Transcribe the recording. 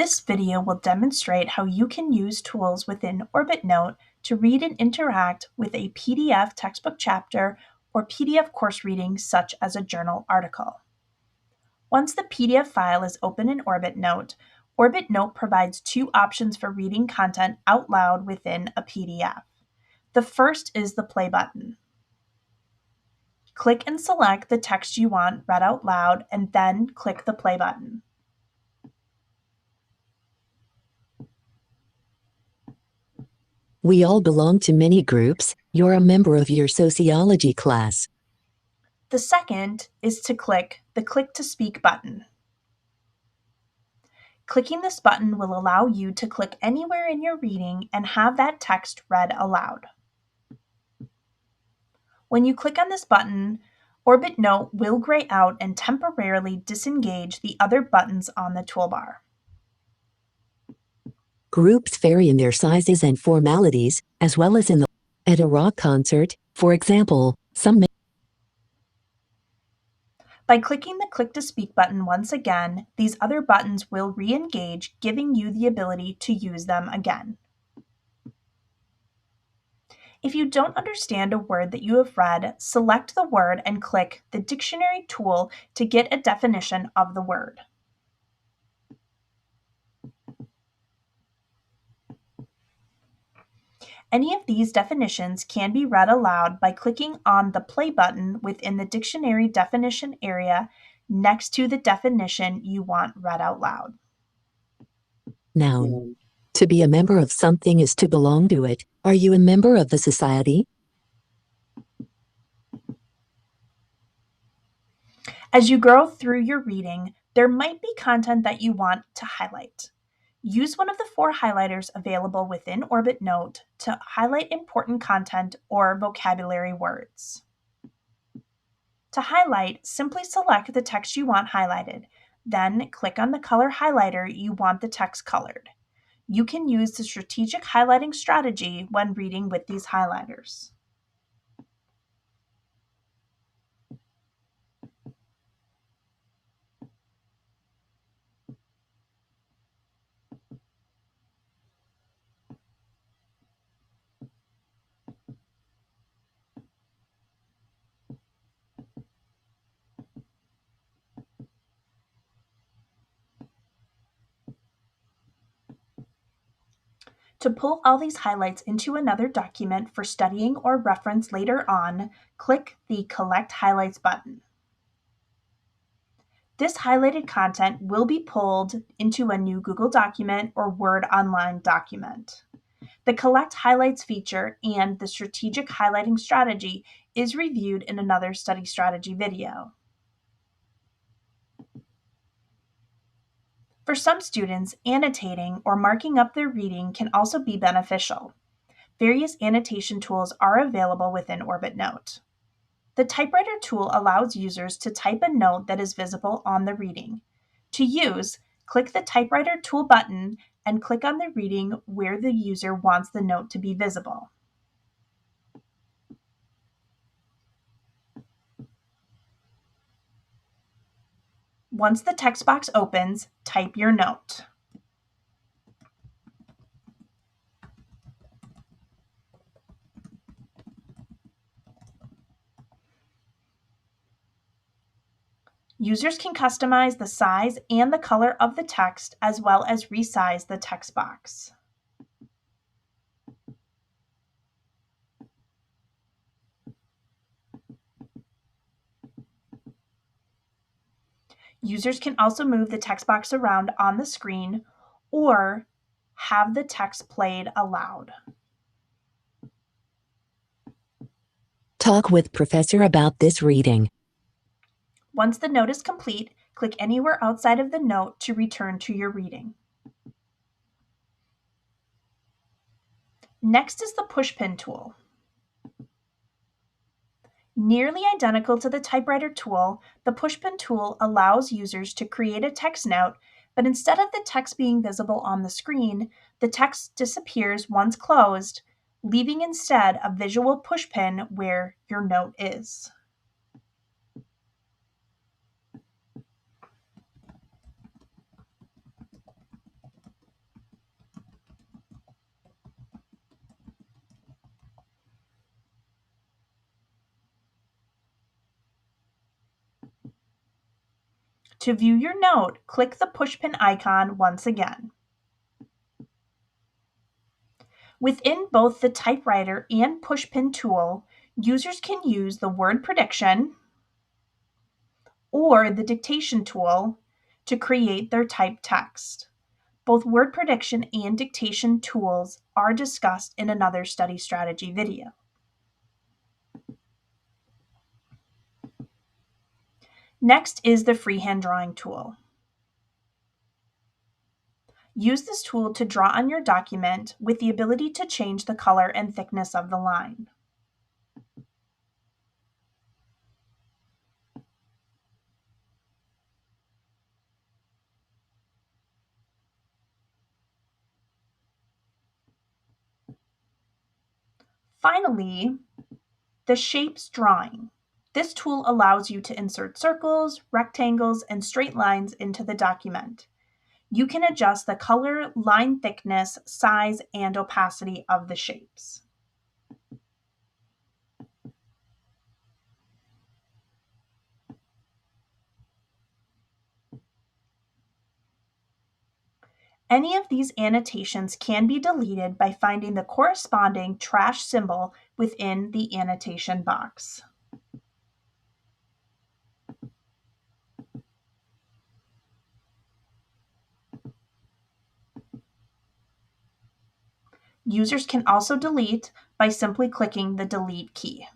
This video will demonstrate how you can use tools within OrbitNote to read and interact with a PDF textbook chapter or PDF course reading such as a journal article. Once the PDF file is open in OrbitNote, OrbitNote provides two options for reading content out loud within a PDF. The first is the play button. Click and select the text you want read out loud and then click the play button. We all belong to many groups. You're a member of your sociology class. The second is to click the Click to Speak button. Clicking this button will allow you to click anywhere in your reading and have that text read aloud. When you click on this button, OrbitNote will gray out and temporarily disengage the other buttons on the toolbar. Groups vary in their sizes and formalities, as well as at a rock concert, for example, By clicking the Click to Speak button once again, these other buttons will re-engage, giving you the ability to use them again. If you don't understand a word that you have read, select the word and click the Dictionary tool to get a definition of the word. Any of these definitions can be read aloud by clicking on the play button within the dictionary definition area next to the definition you want read out loud. Noun. To be a member of something is to belong to it. Are you a member of the society? As you go through your reading, there might be content that you want to highlight. Use one of the 4 highlighters available within OrbitNote to highlight important content or vocabulary words. To highlight, simply select the text you want highlighted, then click on the color highlighter you want the text colored. You can use the strategic highlighting strategy when reading with these highlighters. To pull all these highlights into another document for studying or reference later on, click the Collect Highlights button. This highlighted content will be pulled into a new Google document or Word Online document. The Collect Highlights feature and the strategic highlighting strategy is reviewed in another study strategy video. For some students, annotating or marking up their reading can also be beneficial. Various annotation tools are available within OrbitNote. The Typewriter tool allows users to type a note that is visible on the reading. To use, click the Typewriter tool button and click on the reading where the user wants the note to be visible. Once the text box opens, type your note. Users can customize the size and the color of the text as well as resize the text box. Users can also move the text box around on the screen or have the text played aloud. Talk with Professor about this reading. Once the note is complete, click anywhere outside of the note to return to your reading. Next is the Pushpin tool. Nearly identical to the Typewriter tool, the Pushpin tool allows users to create a text note, but instead of the text being visible on the screen, the text disappears once closed, leaving instead a visual pushpin where your note is. To view your note, click the Pushpin icon once again. Within both the Typewriter and Pushpin tool, users can use the word prediction or the dictation tool to create their typed text. Both word prediction and dictation tools are discussed in another study strategy video. Next is the Freehand Drawing tool. Use this tool to draw on your document with the ability to change the color and thickness of the line. Finally, the Shapes Drawing. This tool allows you to insert circles, rectangles, and straight lines into the document. You can adjust the color, line thickness, size, and opacity of the shapes. Any of these annotations can be deleted by finding the corresponding trash symbol within the annotation box. Users can also delete by simply clicking the Delete key.